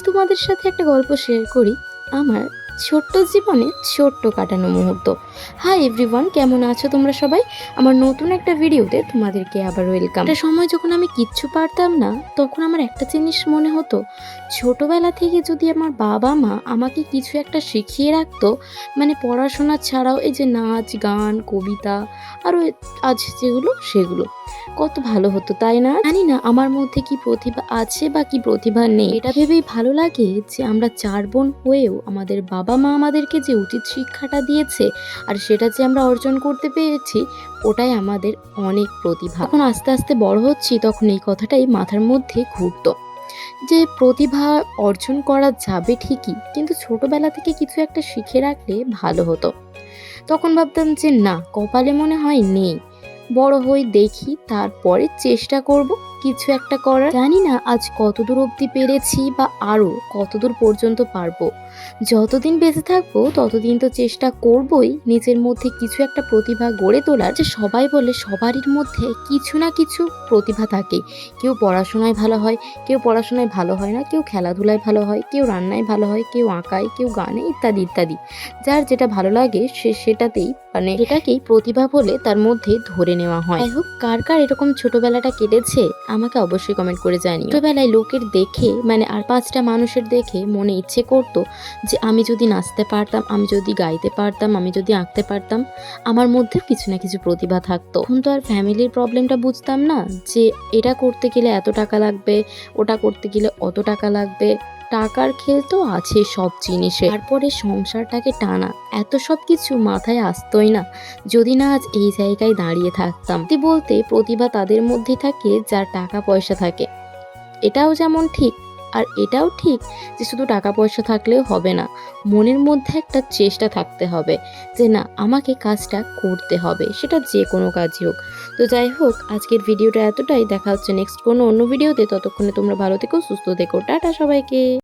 তোমাদের সাথে একটা গল্প শেয়ার করি আমার ছোট্ট জীবনে ছোট্ট কাটানো মুহূর্ত। হাই এভরিওয়ান, কেমন আছো তোমরা সবাই? আমার নতুন একটা ভিডিওতে তোমাদেরকে আবার ওয়েলকাম। একটা সময় যখন আমি কিচ্ছু পারতাম না, তখন আমার একটা জিনিস মনে হতো, ছোটবেলা থেকে যদি আমার বাবা মা আমাকে কিছু একটা শিখিয়ে রাখতো, মানে পড়াশোনা ছাড়াও এই যে নাচ গান কবিতা আরও আজ যেগুলো সেগুলো, কত ভালো হতো তাই না? জানি না আমার মধ্যে কি প্রতিভা আছে বা কি প্রতিভা নেই, এটা ভেবেই ভালো লাগে যে আমরা 4 বোন হয়েও আমাদের বাবা মা আমাদেরকে যে উচিত শিক্ষাটা দিয়েছে আর সেটা যে আমরা অর্জন করতে পেরেছি, ওটাই আমাদের অনেক প্রতিভা। যখন আস্তে আস্তে বড় হচ্ছি তখন এই কথাটাই মাথার মধ্যে ঘুরতো যে প্রতিভা অর্জন করা যাবে ঠিকই, কিন্তু ছোটবেলা থেকে কিছু একটা শিখে রাখলে ভালো হতো। তখন ভাবতাম যে না, কপালে মনে হয় নেই, বড় হই দেখি, তারপরে চেষ্টা করব কিছু একটা করার। জানি না আজ কতদূর অবধি পেরেছি বা আরও কতদূর পর্যন্ত পারবো। যতদিন বেঁচে থাকবো ততদিন তো চেষ্টা করবই নিজের মধ্যে কিছু একটা প্রতিভা গড়ে তোলার। যে সবাই বলে সবারই মধ্যে কিছু না কিছু প্রতিভা থাকে, কেউ পড়াশোনায় ভালো হয়, কেউ পড়াশোনায় ভালো হয় না, কেউ খেলাধুলায় ভালো হয়, কেউ রান্নায় ভালো হয়, কেউ আঁকায়, কেউ গানে, ইত্যাদি ইত্যাদি। যার যেটা ভালো লাগে সে সেটাতেই, মানে এটাকেই প্রতিভা বলে তার মধ্যে ধরে নেওয়া হয়। যাই হোক, কার কার এরকম ছোটবেলাটা কেটেছে আমাকে অবশ্যই কমেন্ট করে জানিও। ছোটবেলায় লোকের দেখে, মানে আর 5টা মানুষের দেখে মনে ইচ্ছে করতো যে আমি যদি নাচতে পারতাম, আমি যদি গাইতে পারতাম, আমি যদি আঁকতে পারতাম, আমার মধ্যে কিছু না কিছু প্রতিভা থাকতো। এখন তো আর ফ্যামিলির প্রবলেমটা বুঝতাম না যে এটা করতে গেলে এত টাকা লাগবে, ওটা করতে গেলে অত টাকা লাগবে। টাকার খেল তো আছে সব জিনিসে। তারপরে সংসারটাকে টানা, এত সব কিছু মাথায় আসতোই না যদি না আজ এই জায়গায় দাঁড়িয়ে থাকতাম। বলতে প্রতিভা তাদের মধ্যেই থাকে যার টাকা পয়সা থাকে, এটাও যেমন ঠিক আর এটাও ঠিক যে শুধু টাকা পয়সা থাকলেও হবে না, মনের মধ্যে একটা চেষ্টা থাকতে হবে যে না, আমাকে কাজটা করতে হবে, সেটা যে কোনো কাজই হোক। তো যাই হোক, আজকের ভিডিওটা এতটাই। দেখা হচ্ছে নেক্সট কোনো অন্য ভিডিওতে। ততক্ষণে তোমরা ভালো থেকো, সুস্থ থেকো, টাটা সবাইকে।